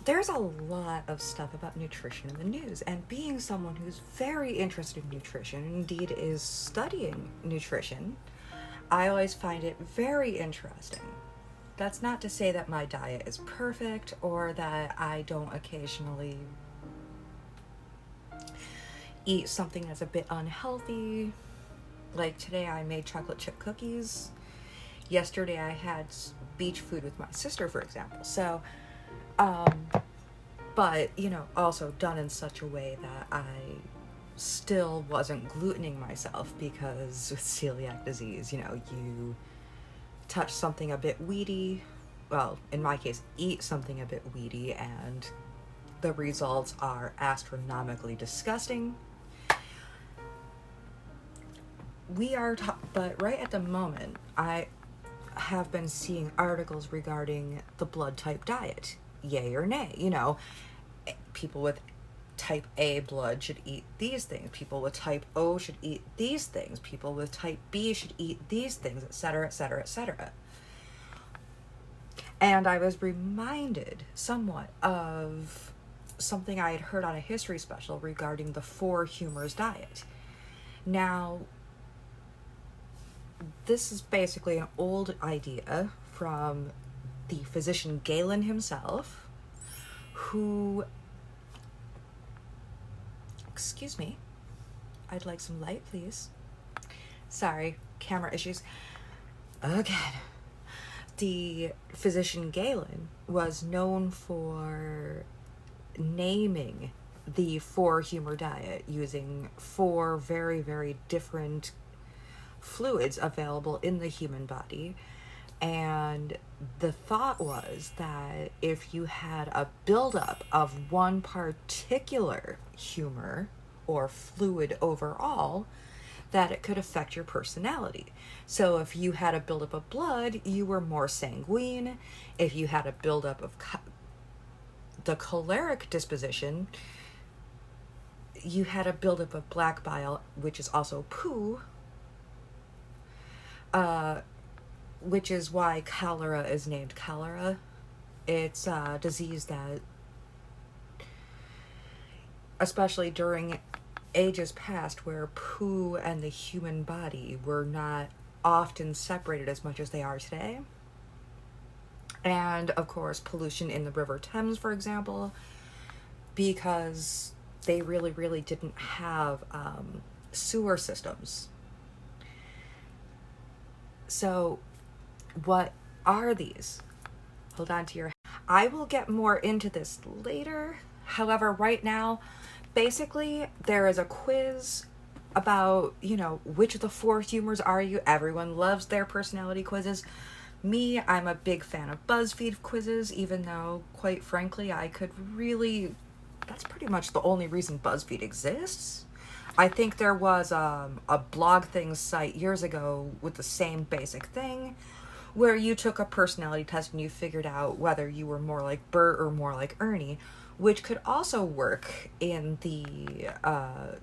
there's a lot of stuff about nutrition in the news, and being someone who's very interested in nutrition, indeed is studying nutrition, I always find it very interesting. That's not to say that my diet is perfect or that I don't occasionally eat something that's a bit unhealthy. Like today I made chocolate chip cookies. Yesterday I had beach food with my sister, for example. So, but, also done in such a way that I still wasn't glutening myself, because with celiac disease, you touch something a bit weedy, well, in my case, eat something a bit weedy, and the results are astronomically disgusting. But right at the moment, I have been seeing articles regarding the blood type diet, yay or nay. People with type A blood should eat these things. People with type O should eat these things. People with type B should eat these things, etc., etc., etc. And I was reminded somewhat of something I had heard on a history special regarding the 4 Humours diet. Now, this is basically an old idea from the physician Galen himself, who, excuse me, I'd like some light, please. Sorry, camera issues. Again. The physician Galen was known for naming the 4 Humour diet using 4 very, very different fluids available in the human body. And the thought was that if you had a buildup of one particular humor or fluid overall, that it could affect your personality. So if you had a buildup of blood, you were more sanguine. If you had a buildup of the choleric disposition, you had a buildup of black bile, which is also poo, which is why cholera is named cholera. It's a disease that, especially during ages past, where poo and the human body were not often separated as much as they are today. And of course, pollution in the River Thames, for example, because they really, really didn't have sewer systems. So, what are these? Hold on to your... I will get more into this later. However, right now, basically, there is a quiz about, which of the 4 humors are you? Everyone loves their personality quizzes. Me, I'm a big fan of BuzzFeed quizzes, even though, quite frankly, I could really... That's pretty much the only reason BuzzFeed exists. I think there was a blog thing site years ago with the same basic thing, where you took a personality test and you figured out whether you were more like Bert or more like Ernie, which could also work in the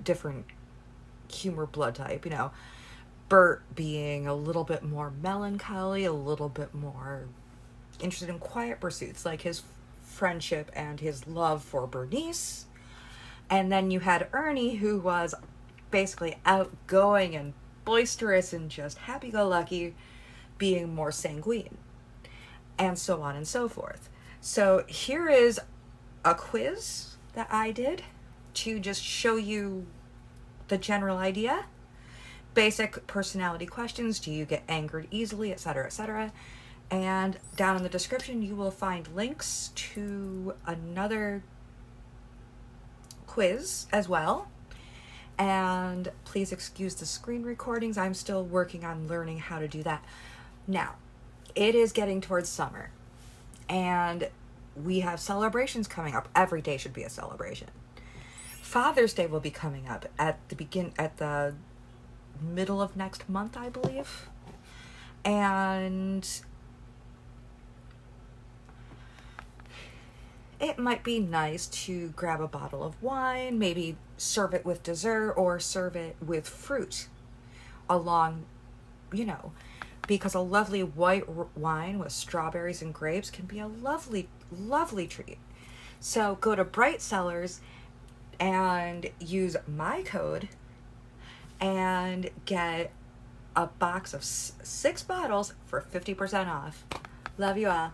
different humor blood type. Bert being a little bit more melancholy, a little bit more interested in quiet pursuits, like his friendship and his love for Bernice. And then you had Ernie, who was basically outgoing and boisterous and just happy-go-lucky, being more sanguine, and so on and so forth. So here is a quiz that I did to just show you the general idea. Basic personality questions: do you get angered easily, etc., etc. And down in the description you will find links to another quiz as well. And please excuse the screen recordings. I'm still working on learning how to do that. Now, it is getting towards summer, and we have celebrations coming up. Every day should be a celebration. Father's Day will be coming up at the middle of next month, I believe. And it might be nice to grab a bottle of wine, maybe serve it with dessert or serve it with fruit along, because a lovely white wine with strawberries and grapes can be a lovely, lovely treat. So go to Bright Sellers and use my code and get a box of 6 bottles for 50% off. Love you all.